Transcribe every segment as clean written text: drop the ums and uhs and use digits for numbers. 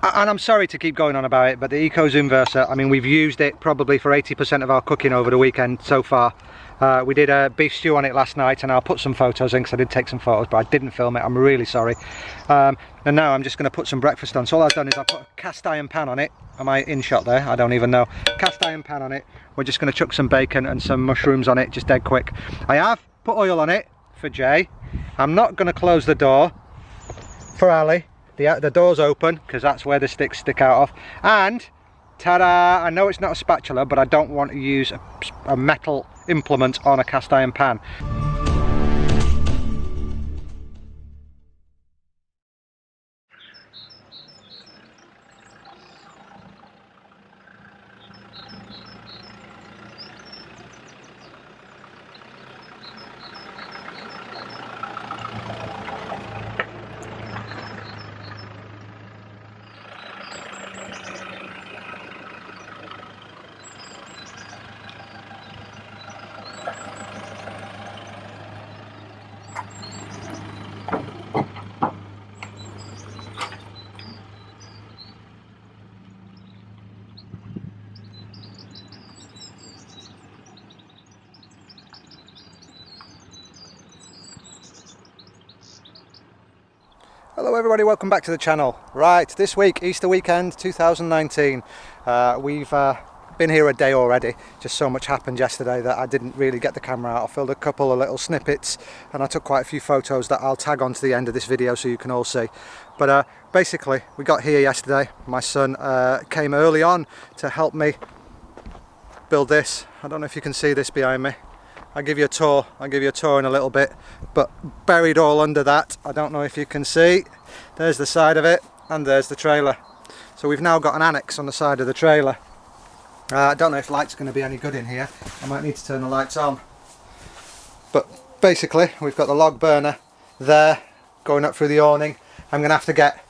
And I'm sorry to keep going on about it, but the EcoZoom Versa, I mean, we've used it probably for 80% of our cooking over the weekend so far. We did a beef stew on it last night, and I'll put some photos in because I did take some photos, but I didn't film it. I'm really sorry. And now I'm just going to put some breakfast on. So all I've done is I put a cast iron pan on it. Am I in shot there? I don't even know. Cast iron pan on it. We're just going to chuck some bacon and some mushrooms on it, just dead quick. I have put oil on it for Jay. I'm not going to close the door for Ali. The door's open because that's where the sticks stick out of. And ta-da! I know it's not a spatula, but I don't want to use a metal implement on a cast iron pan. Hello everybody, welcome back to the channel. Right, this week, Easter weekend 2019. We've been here a day already. Just so much happened yesterday that I didn't really get the camera out. I filmed a couple of little snippets and I took quite a few photos that I'll tag on to the end of this video so you can all see. But basically, we got here yesterday. My son came early on to help me build this. I don't know if you can see this behind me. I'll give you a tour in a little bit, but buried all under that, I don't know if you can see, there's the side of it and there's the trailer. So we've now got an annex on the side of the trailer. I don't know if light's going to be any good in here. I might need to turn the lights on. But basically we've got the log burner there going up through the awning. I'm going to have to get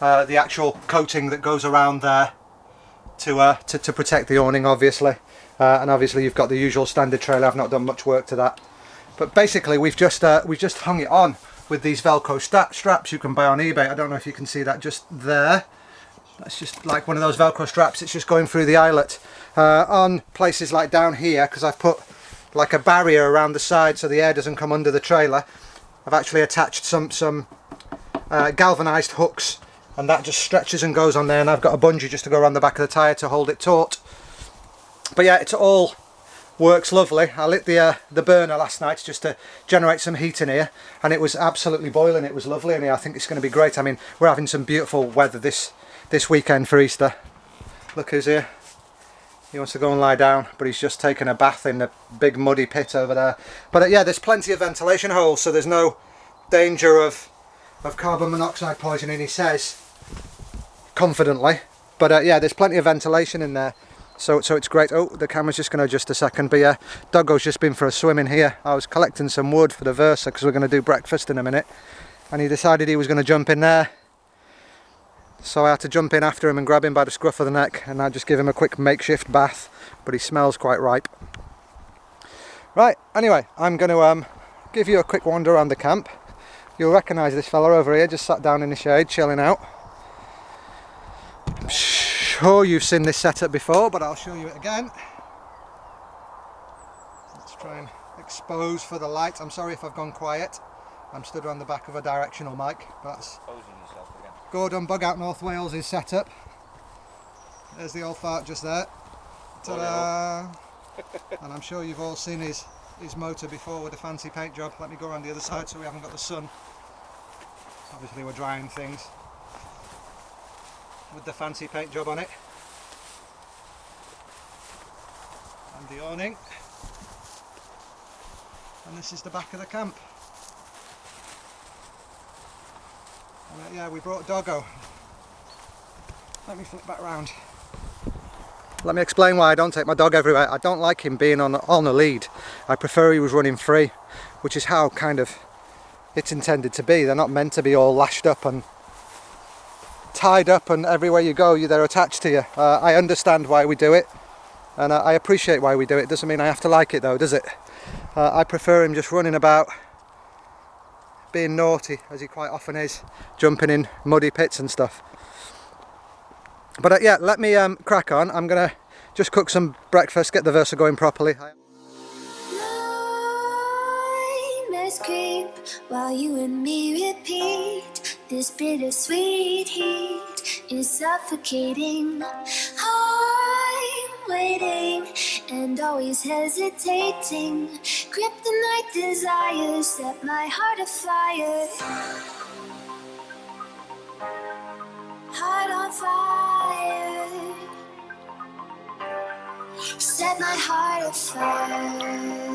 the actual coating that goes around there to protect the awning, obviously. And obviously you've got the usual standard trailer. I've not done much work to that, but basically we've just hung it on with these Velcro straps you can buy on eBay. I don't know if you can see that just there. That's just like one of those Velcro straps. It's just going through the eyelet on places like down here, because I've put like a barrier around the side so the air doesn't come under the trailer. I've actually attached some galvanized hooks, and that just stretches and goes on there, and I've got a bungee just to go around the back of the tyre to hold it taut. But yeah, it all works lovely. I lit the burner last night just to generate some heat in here, and it was absolutely boiling. It was lovely in here. I think it's going to be great. I mean, we're having some beautiful weather this weekend for Easter. Look who's here. He wants to go and lie down, but he's just taken a bath in the big muddy pit over there. But yeah, there's plenty of ventilation holes, so there's no danger of carbon monoxide poisoning, he says confidently. But yeah, there's plenty of ventilation in there. So it's great. Oh, the camera's just going to adjust a second. But yeah, Doggo's just been for a swim in here. I was collecting some wood for the Versa because we're going to do breakfast in a minute. And he decided he was going to jump in there. So I had to jump in after him and grab him by the scruff of the neck. And I just give him a quick makeshift bath. But he smells quite ripe. Right, anyway, I'm going to give you a quick wander around the camp. You'll recognise this fella over here, just sat down in the shade, chilling out. I'm sure you've seen this setup before, but I'll show you it again. Let's try and expose for the light. I'm sorry if I've gone quiet. I'm stood on the back of a directional mic, but that's Gordon Bug Out North Wales' setup. There's the old fart just there. Ta-da! And I'm sure you've all seen his motor before with a fancy paint job. Let me go around the other side so we haven't got the sun. Obviously we're drying things with the fancy paint job on it. And the awning. And this is the back of the camp. And yeah, we brought Doggo. Let me flip back round. Let me explain why I don't take my dog everywhere. I don't like him being on a lead. I prefer he was running free, which is how kind of it's intended to be. They're not meant to be all lashed up and tied up, and everywhere you go they're attached to you. I understand why we do it, and I appreciate why we do it. Doesn't mean I have to like it though, does it? I prefer him just running about, being naughty, as he quite often is, jumping in muddy pits and stuff. But yeah, let me crack on. I'm gonna just cook some breakfast, get the Versa going properly. Nightmares creep while you and me repeat. This bittersweet heat is suffocating. I'm waiting and always hesitating. Kryptonite desires set my heart afire. Heart on fire. Set my heart afire.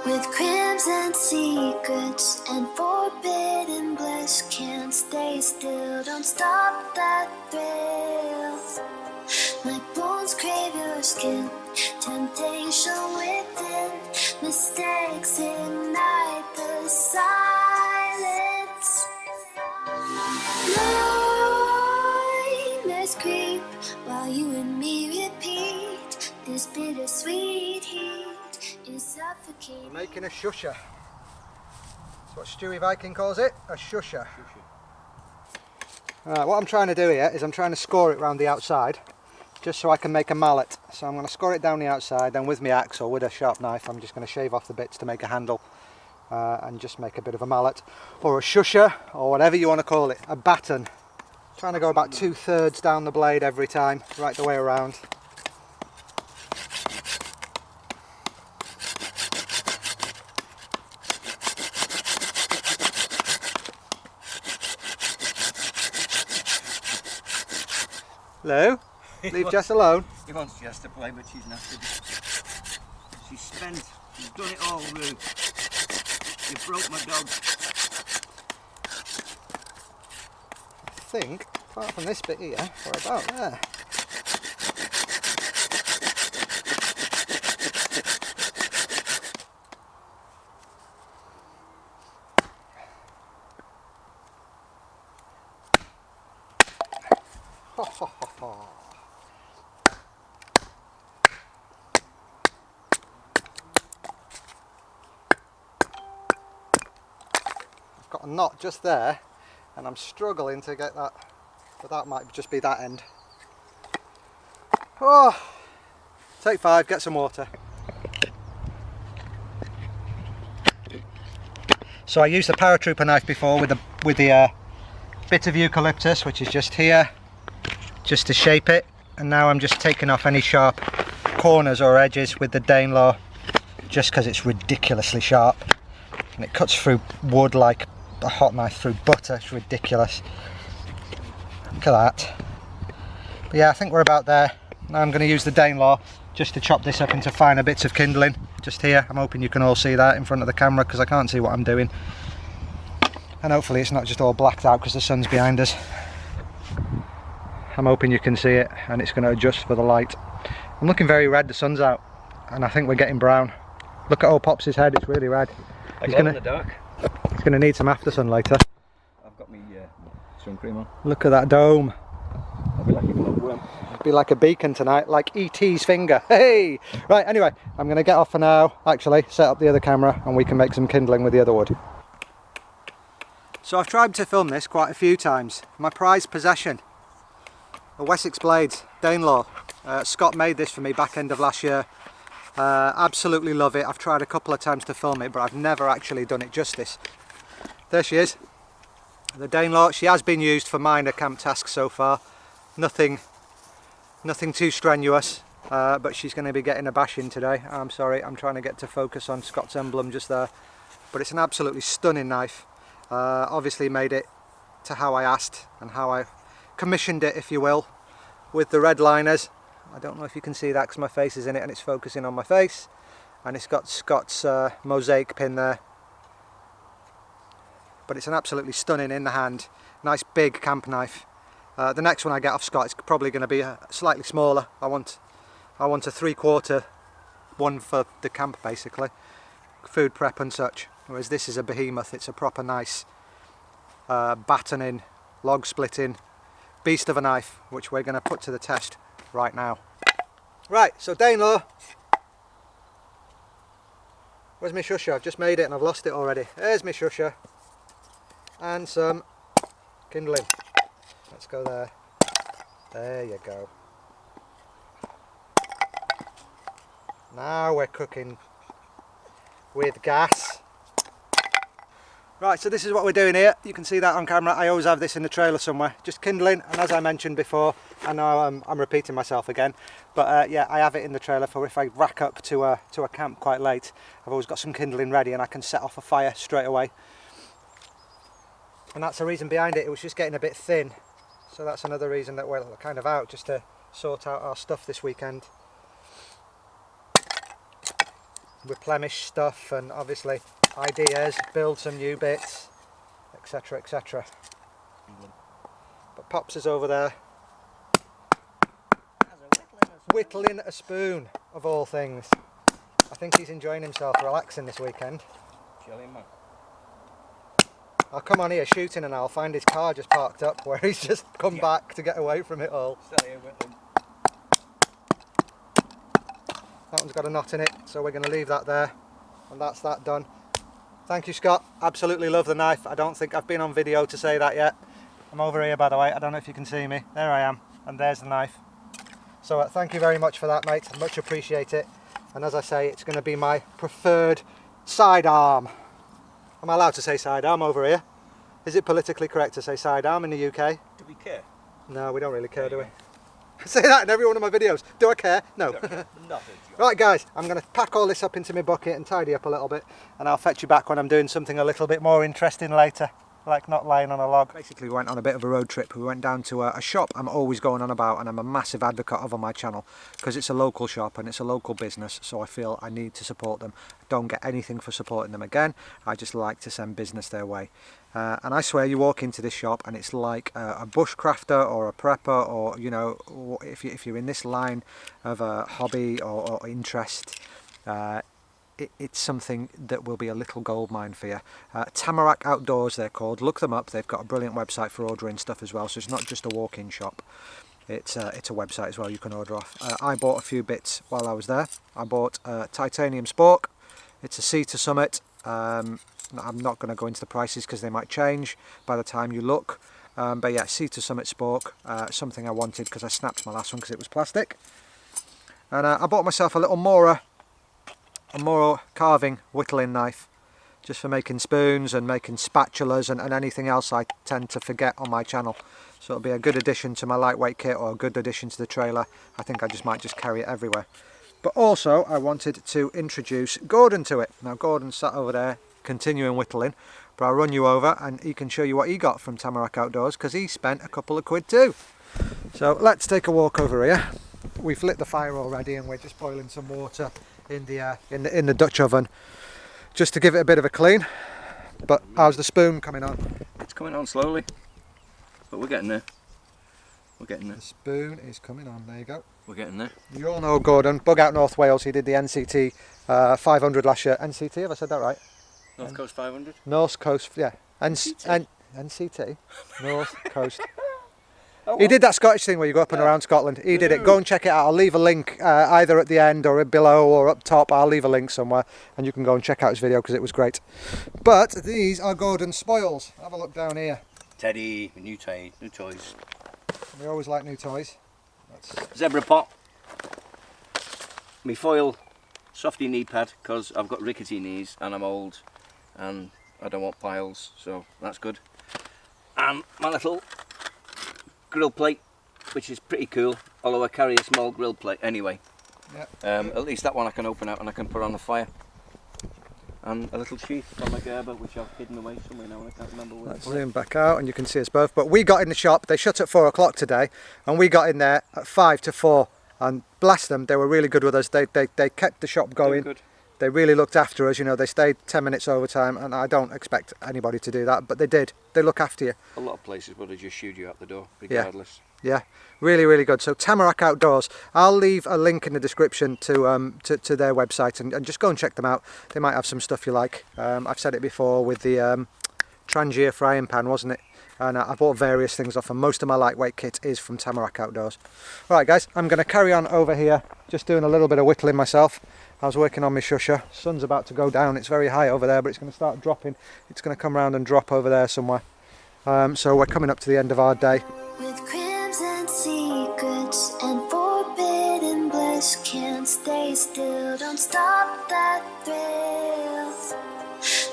With crimson secrets and forbidden bliss, can't stay still, don't stop that thrill. My bones crave your skin, temptation within, mistakes ignite the silence. Nightmares creep while you and me repeat. This bittersweet heat is suffocating. We're making a shusher. That's what Stewie Viking calls it, a shusher. Right, what I'm trying to do here is I'm trying to score it round the outside, just so I can make a mallet. So I'm going to score it down the outside, then with my axe or with a sharp knife I'm just going to shave off the bits to make a handle and just make a bit of a mallet or a shusher or whatever you want to call it, a batten. Trying to go about 2/3 down the blade every time, right the way around. Hello? Leave Jess alone. He wants Jess to play, but she's nasty. She's spent. She's done it all, Roo. You broke my dog. I think, apart from this bit here, we're about there. Ho, ho, ho, ho. I've got a knot just there and I'm struggling to get that, but that might just be that end. Oh, take 5, get some water. So I used the paratrooper knife before with the bit of eucalyptus, which is just here, just to shape it, and now I'm just taking off any sharp corners or edges with the Danelaw, just because it's ridiculously sharp and it cuts through wood like a hot knife through butter. It's ridiculous. Look at that. But yeah, I think we're about there. Now I'm going to use the Danelaw just to chop this up into finer bits of kindling, just here. I'm hoping you can all see that in front of the camera because I can't see what I'm doing, and hopefully it's not just all blacked out because the sun's behind us. I'm hoping you can see it and it's going to adjust for the light. I'm looking very red, the sun's out, and I think we're getting brown. Look at old Pops' head, it's really red. I glow in the dark. He's going to need some after sun later. I've got my sun cream on. Look at that dome. I'll be like a glowworm. Be like a beacon tonight, like E.T.'s finger. Hey! Right, anyway, I'm going to get off for now, actually, set up the other camera and we can make some kindling with the other wood. So I've tried to film this quite a few times. My prized possession, a Wessex Blades, Danelaw. Scott made this for me back end of last year. Absolutely love it. I've tried a couple of times to film it, but I've never actually done it justice. There she is, the Danelaw. She has been used for minor camp tasks so far. Nothing too strenuous, but she's going to be getting a bashing today. I'm sorry, I'm trying to get to focus on Scott's emblem just there. But it's an absolutely stunning knife. Obviously made it to how I asked and how I commissioned it, if you will, with the red liners. I don't know if you can see that because my face is in it and it's focusing on my face. And it's got Scott's mosaic pin there. But it's an absolutely stunning in the hand, nice big camp knife. The next one I get off Scott is probably going to be slightly smaller. I want a 3/4 one for the camp, basically, food prep and such. Whereas this is a behemoth. It's a proper nice battening, log splitting beast of a knife, which we're going to put to the test right now. Right, so Danelaw, where's my shusher? I've just made it and I've lost it already. There's my shusher and some kindling. Let's go there. There you go. Now we're cooking with gas. Right, so this is what we're doing here. You can see that on camera. I always have this in the trailer somewhere. Just kindling, and as I mentioned before, I know I'm repeating myself again, but yeah, I have it in the trailer for if I rack up to a camp quite late. I've always got some kindling ready and I can set off a fire straight away. And that's the reason behind it. It was just getting a bit thin. So that's another reason that we're kind of out, just to sort out our stuff this weekend. Replenish stuff and obviously ideas, build some new bits, etc, etc. But Pops is over there whittling a spoon, of all things. I think he's enjoying himself, relaxing this weekend. Chilling, man. I'll come on here shooting and I'll find his car just parked up where he's just come back to get away from it all. Still here whittling. That one's got a knot in it, so we're going to leave that there, and that's that done. Thank you, Scott. Absolutely love the knife. I don't think I've been on video to say that yet. I'm over here, by the way. I don't know if you can see me. There I am, and there's the knife. So thank you very much for that, mate. Much appreciate it. And as I say, it's going to be my preferred sidearm. Am I allowed to say sidearm over here? Is it politically correct to say sidearm in the UK? Do we care? No, we don't really care, do we? I say that in every one of my videos. Do I care? No. Nothing. Right guys, I'm going to pack all this up into my bucket and tidy up a little bit, and I'll fetch you back when I'm doing something a little bit more interesting later, like not lying on a log. Basically we went on a bit of a road trip. We went down to a shop I'm always going on about and I'm a massive advocate of on my channel, because it's a local shop and it's a local business, so I feel I need to support them. I don't get anything for supporting them again, I just like to send business their way. And I swear you walk into this shop and it's like a bushcrafter or a prepper, or you know, if you're in this line of a hobby or interest, it's something that will be a little gold mine for you. Tamarack Outdoors they're called. Look them up. They've got a brilliant website for ordering stuff as well, so it's not just a walk-in shop. It's a website as well you can order off. I bought a few bits while I was there. I bought a titanium spork. It's a Sea to Summit. I'm not going to go into the prices because they might change by the time you look. But yeah, Sea to Summit spork, something I wanted because I snapped my last one because it was plastic. And I bought myself a little Mora carving whittling knife, just for making spoons and making spatulas and anything else I tend to forget on my channel. So it'll be a good addition to my lightweight kit, or a good addition to the trailer. I think I just might carry it everywhere. But also I wanted to introduce Gordon to it. Now Gordon's sat over there continuing whittling, but I'll run you over and he can show you what he got from Tamarack Outdoors, because he spent a couple of quid too. So let's take a walk over here. We've lit the fire already and we're just boiling some water in the Dutch oven just to give it a bit of a clean. But how's the spoon coming on? It's coming on slowly, but we're getting there. We're getting there. The spoon is coming on. There you go. We're getting there. You all know Gordon, Bug Out North Wales. He did the NCT 500 last year. NCT, have I said that right? North Coast 500? North Coast, yeah. NCT? North Coast. Oh, He did that Scottish thing where you go up and around Scotland. He did it. Go and check it out. I'll leave a link either at the end or below or up top. I'll leave a link somewhere and you can go and check out his video because it was great. But these are Gordon's spoils. Have a look down here. Teddy, new toys. We always like new toys. Zebra pot. Me foil softy knee pad, because I've got rickety knees and I'm old and I don't want piles, so that's good. And my little grill plate, which is pretty cool, although I carry a small grill plate anyway. Yep. At least that one I can open out and I can put on the fire. and a little sheath from my Gerber, which I've hidden away somewhere now and I can't remember where. Let's zoom back out and you can see us both. But we got in the shop, they shut at 4 o'clock today, and we got in there at 5 to 4. And bless them, they were really good with us. They kept the shop going. Good. They really looked after us, you know, they stayed 10 minutes overtime, and I don't expect anybody to do that, but they did. They look after you. A lot of places would have just shooed you out the door, regardless. Yeah, really, really good. So Tamarack Outdoors, I'll leave a link in the description to their website, and just go and check them out. They might have some stuff you like. I've said it before with the Trangier frying pan, wasn't it? And I bought various things off, and most of my lightweight kit is from Tamarack Outdoors. Alright guys, I'm going to carry on over here, just doing a little bit of whittling myself. I was working on my shusher. Sun's about to go down. It's very high over there, but it's going to start dropping. It's going to come around and drop over there somewhere. So we're coming up to the end of our day. With crimes and secrets and forbidden bliss, can't stay still, don't stop that thrill.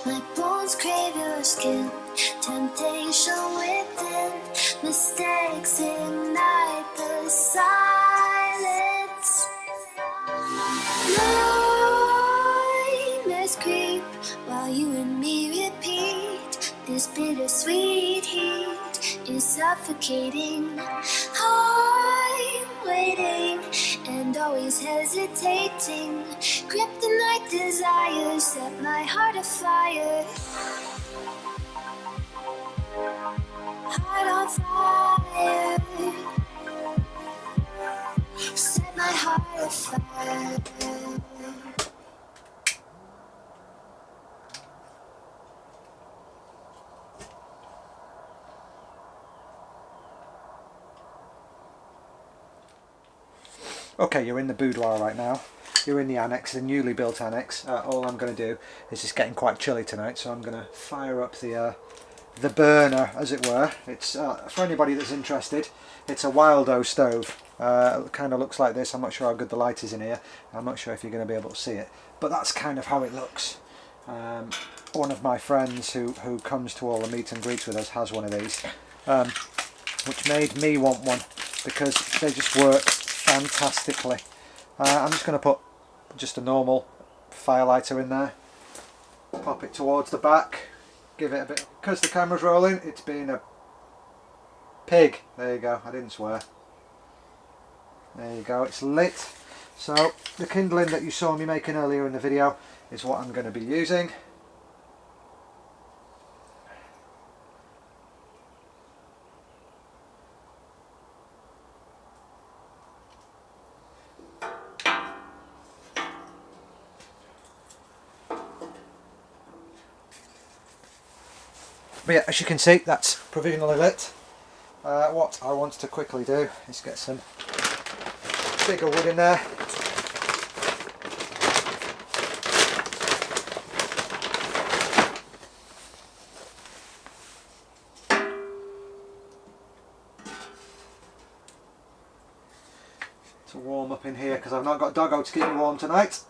My bones crave your skin, temptation within, mistakes ignite the silence. Nightmares creep while you and me repeat. This bittersweet heat is suffocating. I'm waiting and always hesitating. Kryptonite desires set my heart afire. Heart on fire. Set my heart afire. Okay, you're in the boudoir right now. You're in the annex, the newly built annex. All I'm going to do is it's getting quite chilly tonight, so I'm going to fire up the burner, as it were. It's for anybody that's interested. It's a Wildo stove. It kind of looks like this. I'm not sure how good the light is in here. I'm not sure if you're going to be able to see it, but that's kind of how it looks. One of my friends who comes to all the meet and greets with us has one of these, which made me want one because they just work fantastically. I'm just going to put just a normal fire lighter in there, pop it towards the back, give it a bit, because the camera's rolling, it's being a pig. There you go, I didn't swear. There you go, it's lit. So the kindling that you saw me making earlier in the video is what I'm going to be using. But yeah, as you can see, that's provisionally lit. What I want to quickly do is get some bigger wood in there. To warm up in here, because I've not got doggo to keep me warm tonight.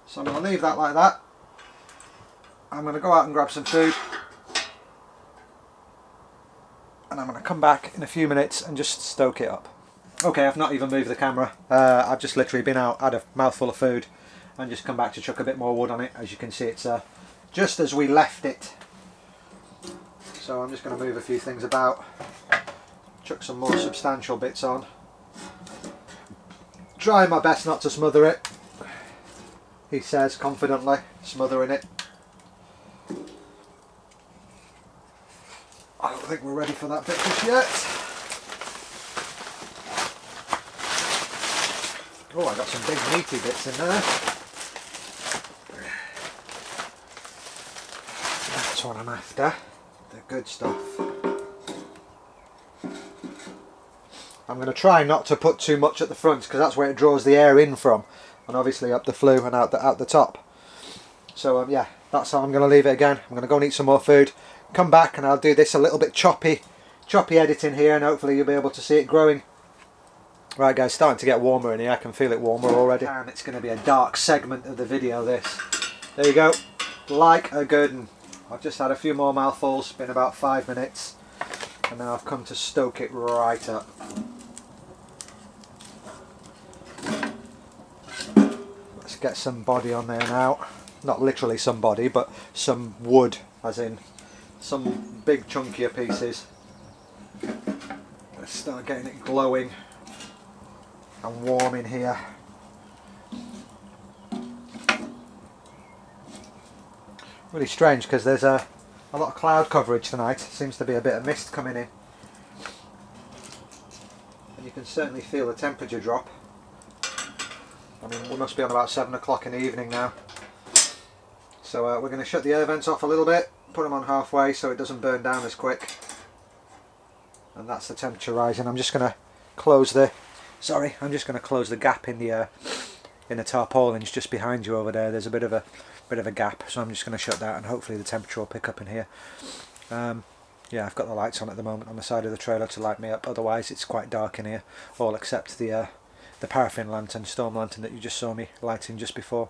So I'm going to leave that like that. I'm going to go out and grab some food, and I'm going to come back in a few minutes and just stoke it up. Okay, I've not even moved the camera. I've just literally been out, had a mouthful of food, and just come back to chuck a bit more wood on it. As you can see, it's just as we left it. So I'm just going to move a few things about, chuck some more substantial bits on. Try my best not to smother it. He says confidently, smothering it. I don't think we're ready for that bit just yet. Oh, I got some big meaty bits in there. That's what I'm after, the good stuff. I'm going to try not to put too much at the front because that's where it draws the air in from, and obviously up the flue and out the top. So yeah, that's how I'm going to leave it again. I'm going to go and eat some more food, come back, and I'll do this a little bit choppy editing here, and hopefully you'll be able to see it growing. Right guys, starting to get warmer in here. I can feel it warmer already. And it's going to be a dark segment of the video, this. There you go, like a good one. I've just had a few more mouthfuls, been about 5 minutes, and now I've come to stoke it right up. get some body on there now. Not literally some body, but some wood, as in some big chunkier pieces. Let's start getting it glowing and warm in here. Really strange because there's a lot of cloud coverage tonight. Seems to be a bit of mist coming in. And you can certainly feel the temperature drop. I mean, we must be on about 7 o'clock in the evening now. So we're going to shut the air vents off a little bit, put them on halfway so it doesn't burn down as quick. And that's the temperature rising. I'm just going to close the gap in the tarpaulins just behind you over there. There's a bit of a gap, so I'm just going to shut that, and hopefully the temperature will pick up in here. Yeah, I've got the lights on at the moment on the side of the trailer to light me up. Otherwise, it's quite dark in here, all except the paraffin lantern, storm lantern that you just saw me lighting just before.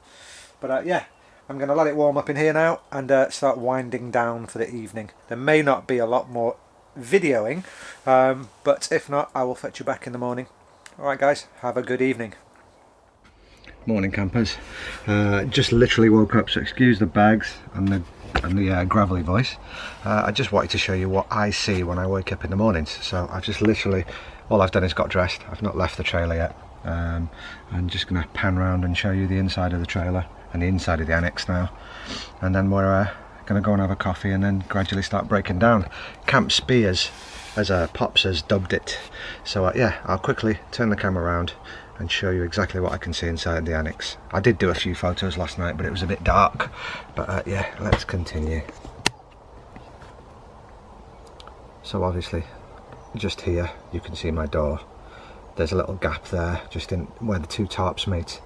But yeah, I'm going to let it warm up in here now and start winding down for the evening. There may not be a lot more videoing, but if not, I will fetch you back in the morning. Alright guys, have a good evening. Morning campers. Just literally woke up, so excuse the bags and the gravelly voice. I just wanted to show you what I see when I wake up in the mornings. So I've just literally, all I've done is got dressed. I've not left the trailer yet. I'm just going to pan around and show you the inside of the trailer and the inside of the annex now, and then we're going to go and have a coffee and then gradually start breaking down. Camp Spears, as Pops has dubbed it. So yeah, I'll quickly turn the camera around and show you exactly what I can see inside the annex. I did do a few photos last night, but it was a bit dark. But yeah, let's continue. So obviously, just here you can see my door. There's a little gap there, just in where the two tarps meet.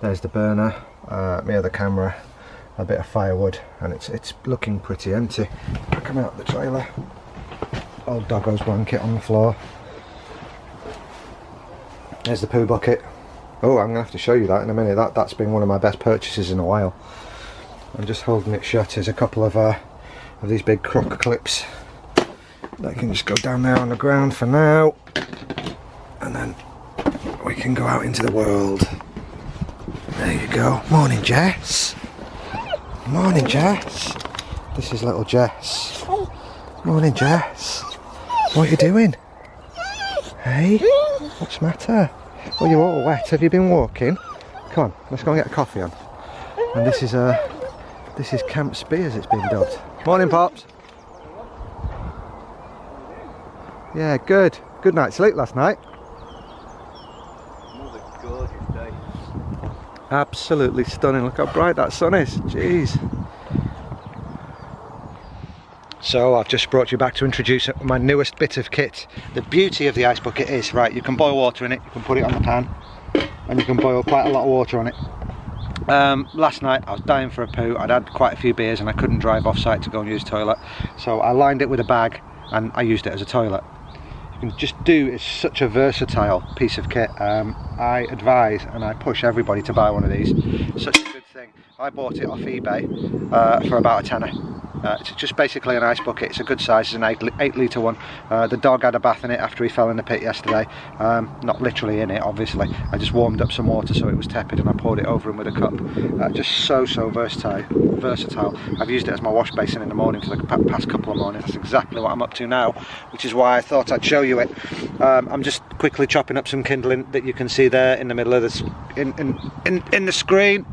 There's the burner, my other camera, a bit of firewood, and it's looking pretty empty. I come out the trailer, old doggo's blanket on the floor. There's the poo bucket. Oh, I'm gonna have to show you that in a minute. That's been one of my best purchases in a while. I'm just holding it shut. There's a couple of these big croc clips that can just go down there on the ground for now, and then we can go out into the world. There you go. Morning, Jess. Morning, Jess. This is little Jess. Morning, Jess. What are you doing? Hey, what's the matter? Well, you're all wet. Have you been walking? Come on, let's go and get a coffee on. And this is Camp Spears, it's been dubbed. Morning, Pops. Yeah, good. Good night's sleep last night. Another gorgeous day. Absolutely stunning. Look how bright that sun is. Jeez. So I've just brought you back to introduce my newest bit of kit. The beauty of the ice bucket is, right, you can boil water in it, you can put it on the pan, and you can boil quite a lot of water on it. Last night I was dying for a poo. I'd had quite a few beers and I couldn't drive off site to go and use the toilet, so I lined it with a bag and I used it as a toilet. You can just do, it's such a versatile piece of kit. I advise and I push everybody to buy one of these. Such a good thing. I bought it off eBay for about a tenner. It's just basically an ice bucket. It's a good size, it's an 8 litre one. The dog had a bath in it after he fell in the pit yesterday. Not literally in it, obviously. I just warmed up some water so it was tepid and I poured it over him with a cup. Just so versatile. I've used it as my wash basin in the morning for the past couple of mornings. That's exactly what I'm up to now, which is why I thought I'd show you it. I'm just quickly chopping up some kindling that you can see there in the middle of this, in the screen,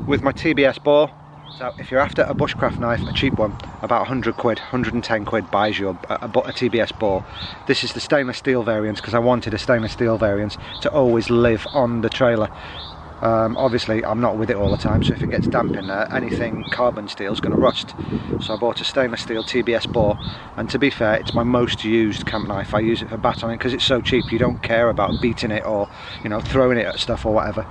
with my TBS bore. So if you're after a bushcraft knife, a cheap one, about 100 quid, 110 quid buys you a TBS bore. This is the stainless steel variant because I wanted a stainless steel variant to always live on the trailer. Obviously I'm not with it all the time, so if it gets damp in there, anything carbon steel is going to rust. So I bought a stainless steel TBS bore, and to be fair, it's my most used camp knife. I use it for batoning because it's so cheap. You don't care about beating it or, you know, throwing it at stuff or whatever.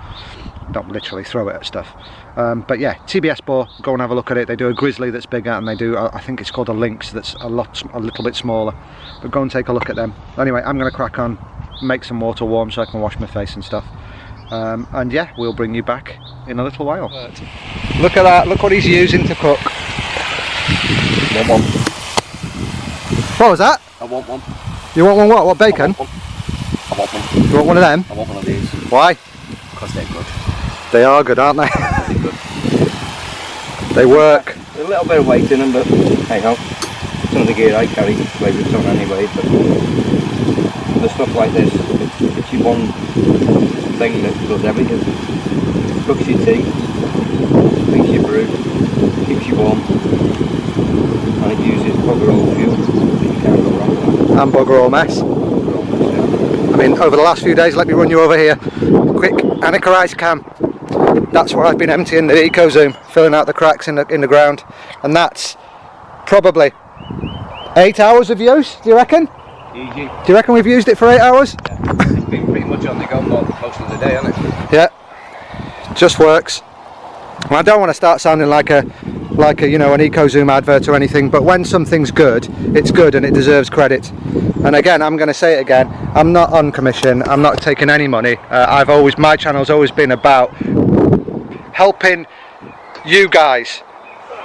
Don't literally throw it at stuff. But yeah, TBS bore, go and have a look at it. They do a grizzly that's bigger, and they do, I think it's called a lynx that's a little bit smaller. But go and take a look at them. Anyway, I'm going to crack on, make some water warm so I can wash my face and stuff. And yeah, we'll bring you back in a little while. Look at that, look what he's using to cook. Want one. What was that? I want one. You want one what? What, bacon? I want one. You want one of them? I want one of these. Why? Because they're good. They are good, aren't they? Pretty good. They work. There's a little bit of weight in them, but hey ho. Some of the gear I carry weighs its own anyway, but the stuff like this, it's your one thing that does everything. Cooks your tea, makes you brew, keeps you warm, and it uses bugger all fuel. You can't go wrong with that. And bugger all mess. I mean, over the last few days, let me run you over here. Quick Annika ice cam. That's where I've been emptying the EcoZoom, filling out the cracks in the ground, and that's probably 8 hours of use. Do you reckon? Easy. Do you reckon we've used it for 8 hours? Yeah. It's been pretty much on the go most of the day, hasn't it? Yeah, just works. And I don't want to start sounding like a you know, an EcoZoom advert or anything, but when something's good, it's good and it deserves credit. And again, I'm going to say it again, I'm not on commission, I'm not taking any money. My channel's always been about helping you guys.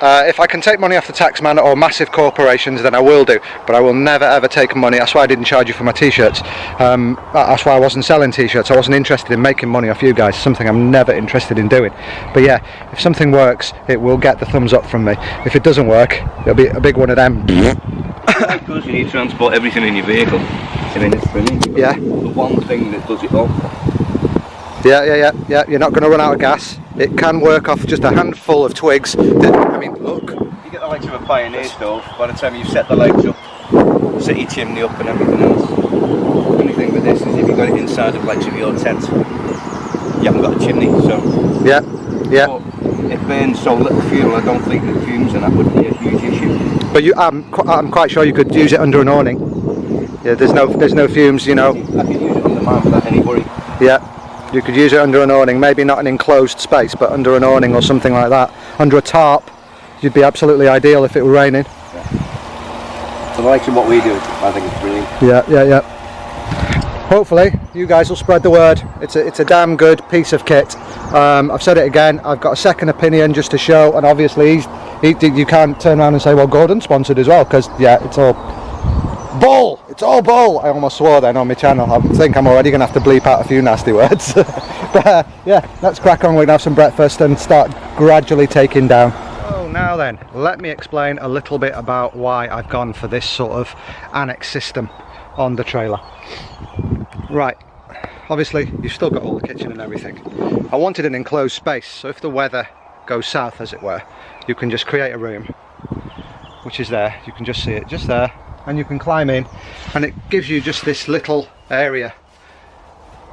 If I can take money off the taxman or massive corporations, then I will do, but I will never ever take money. That's why I didn't charge you for my t-shirts. That's why I wasn't selling t-shirts. I wasn't interested in making money off you guys, something I'm never interested in doing. But yeah, if something works, it will get the thumbs up from me. If it doesn't work, it'll be a big one of them. Because you need to transport everything in your vehicle. I mean, it's brilliant. Yeah. The one thing that does it all. Yeah, you're not going to run out of gas. It can work off just a handful of twigs. I mean, look. You get the likes of a Pioneer stove, by the time you've set the legs up, set your chimney up and everything else. The only thing with this is if you've got it inside the legs of your tent, you haven't got a chimney, so... Yeah. But it burns so little fuel, I don't think the fumes and that would be a huge issue. But I'm quite sure you could use it under an awning. Yeah, there's no fumes, you know. I could use it under mine without any worry. Yeah. You could use it under an awning, maybe not an enclosed space, but under an awning or something like that. Under a tarp, you'd be absolutely ideal if it were raining. Yeah. So the likes of what we do, I think it's brilliant. Yeah. Hopefully, you guys will spread the word. It's a damn good piece of kit. I've said it again, I've got a second opinion just to show, and obviously you can't turn around and say, well, Gordon sponsored as well, because yeah, it's all bull! It's all bull! I almost swore then on my channel. I think I'm already going to have to bleep out a few nasty words. But yeah, let's crack on. We're going to have some breakfast and start gradually taking down. Oh, now then, let me explain a little bit about why I've gone for this sort of annex system on the trailer. Right, obviously you've still got all the kitchen and everything. I wanted an enclosed space, so if the weather goes south, as it were, you can just create a room, which is there. You can just see it just there, and you can climb in, and it gives you just this little area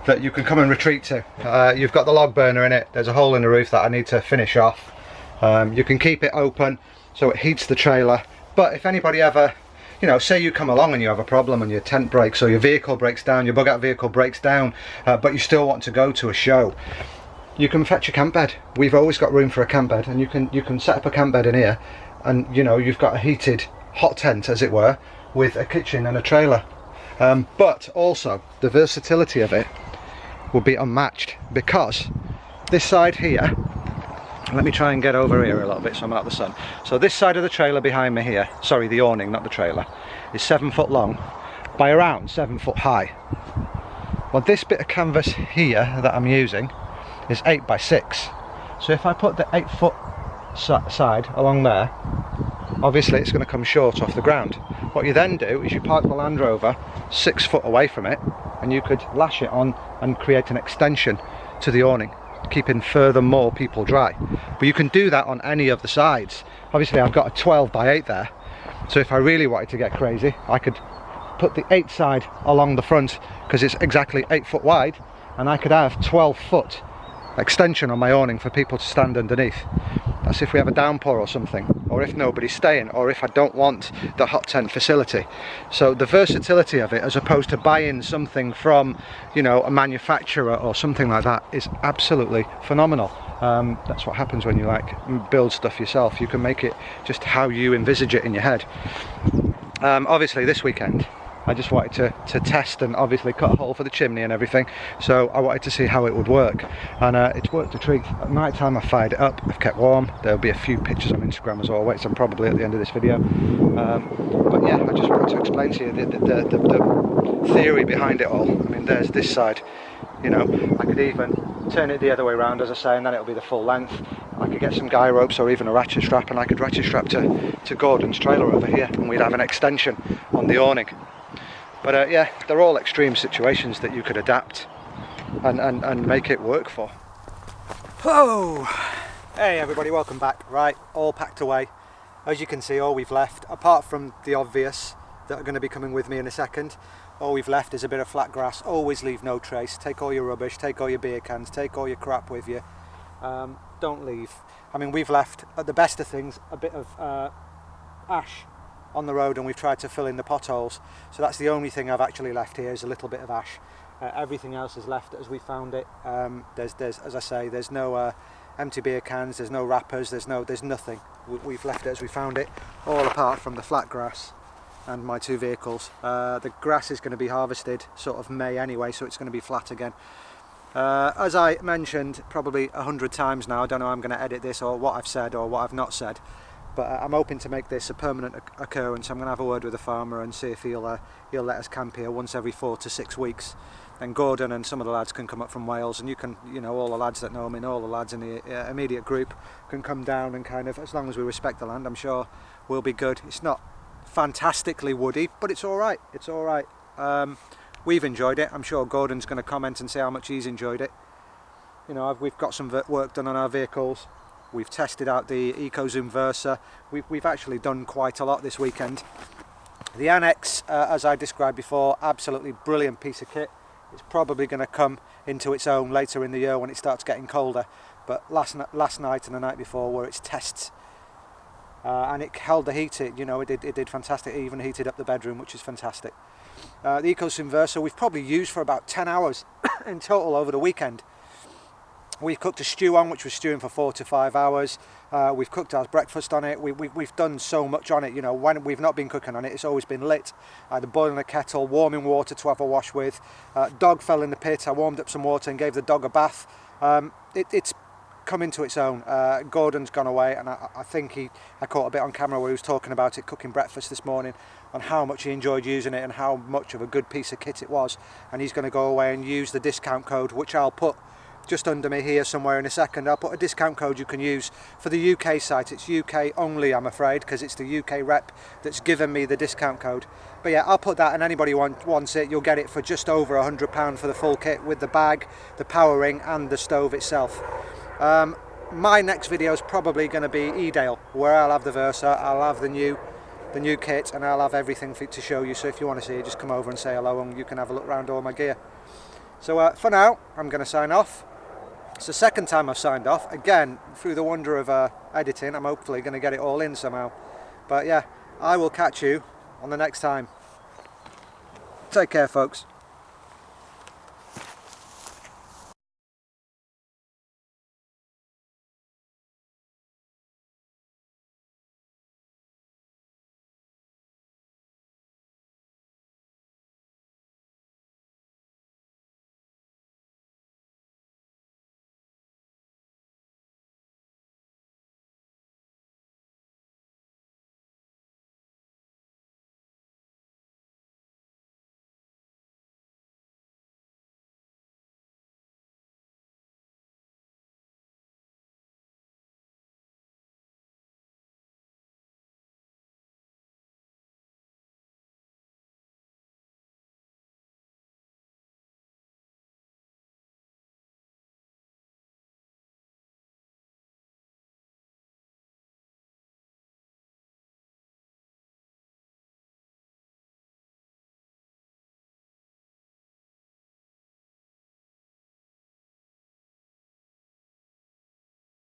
that you can come and retreat to. You've got the log burner in it. There's a hole in the roof that I need to finish off. You can keep it open so it heats the trailer, but if anybody ever, you know, say you come along and you have a problem and your tent breaks or your vehicle breaks down, your bug out vehicle breaks down, but you still want to go to a show, you can fetch a camp bed. We've always got room for a camp bed, and you can set up a camp bed in here, and you know, you've got a heated hot tent, as it were, with a kitchen and a trailer. But also the versatility of it will be unmatched, because this side here, let me try and get over here a little bit so I'm out of the sun. So this side of the trailer behind me here, sorry, the awning, not the trailer, is 7 foot long by around 7 foot high. Well, this bit of canvas here that I'm using is 8 by 6. So if I put the 8 foot side along there, obviously it's going to come short off the ground. What you then do is you park the Land Rover 6 foot away from it, and you could lash it on and create an extension to the awning, keeping furthermore people dry. But you can do that on any of the sides. Obviously I've got a 12 by 8 there, so if I really wanted to get crazy, I could put the 8 side along the front, because it's exactly 8 foot wide, and I could have 12 foot extension on my awning for people to stand underneath. That's if we have a downpour or something, or if nobody's staying, or if I don't want the hot tent facility. So the versatility of it, as opposed to buying something from, you know, a manufacturer or something like that, is absolutely phenomenal. That's what happens when you like build stuff yourself. You can make it just how you envisage it in your head. Obviously this weekend I just wanted to test and obviously cut a hole for the chimney and everything, so I wanted to see how it would work, and it's worked a treat. At night time I fired it up, I've kept warm. There'll be a few pictures on Instagram as always, and probably at the end of this video. But yeah, I just wanted to explain to you the theory behind it all. I mean, there's this side, you know, I could even turn it the other way around, as I say, and then it'll be the full length. I could get some guy ropes or even a ratchet strap, and I could ratchet strap to Gordon's trailer over here, and we'd have an extension on the awning. But yeah, they're all extreme situations that you could adapt and make it work for. Whoa! Hey everybody, welcome back. Right, all packed away. As you can see, all we've left, apart from the obvious that are going to be coming with me in a second, all we've left is a bit of flat grass. Always leave no trace. Take all your rubbish, take all your beer cans, take all your crap with you. Don't leave. I mean, we've left, at the best of things, a bit of ash on the road, and we've tried to fill in the potholes. So that's the only thing I've actually left here, is a little bit of ash. Everything else is left as we found it. There's, as I say, there's no empty beer cans, there's no wrappers, there's nothing. We've left it as we found it, all apart from the flat grass and my two vehicles. The grass is going to be harvested sort of May anyway, so it's going to be flat again. As I mentioned probably 100 times now, I don't know how I'm going to edit this or what I've said or what I've not said, but I'm hoping to make this a permanent occurrence. I'm going to have a word with the farmer and see if he'll let us camp here once every 4 to 6 weeks. Then Gordon and some of the lads can come up from Wales, and you can, all the lads that know me and all the lads in the immediate group can come down, and kind of, as long as we respect the land, I'm sure we'll be good. It's not fantastically woody, but it's all right. It's all right. We've enjoyed it. I'm sure Gordon's going to comment and say how much he's enjoyed it. We've got some work done on our vehicles. We've tested out the EcoZoom Versa. We've actually done quite a lot this weekend. The Annex, as I described before, absolutely brilliant piece of kit. It's probably going to come into its own later in the year when it starts getting colder. But last night and the night before were its tests, and it held the heat. It did fantastic. It even heated up the bedroom, which is fantastic. The EcoZoom Versa we've probably used for about 10 hours in total over the weekend. We cooked a stew on, which was stewing for 4 to 5 hours. We've cooked our breakfast on it. We've done so much on it. When we've not been cooking on it, it's always been lit. Either boiling a kettle, warming water to have a wash with. Dog fell in the pit. I warmed up some water and gave the dog a bath. It's come into its own. Gordon's gone away, and I think I caught a bit on camera where he was talking about it, cooking breakfast this morning, on how much he enjoyed using it and how much of a good piece of kit it was. And he's going to go away and use the discount code, which I'll put just under me here somewhere in a second. I'll put a discount code you can use for the UK site. It's UK only, I'm afraid, because it's the UK rep that's given me the discount code. But yeah, I'll put that, and anybody wants it, you'll get it for just over £100 for the full kit, with the bag, the power ring and the stove itself. My next video is probably going to be Edale, where I'll have the Versa, I'll have the new kit, and I'll have everything to show you. So if you want to see it, just come over and say hello, and you can have a look around all my gear. So for now, I'm going to sign off. It's the second time I've signed off. Again, through the wonder of editing, I'm hopefully going to get it all in somehow. But yeah, I will catch you on the next time. Take care, folks.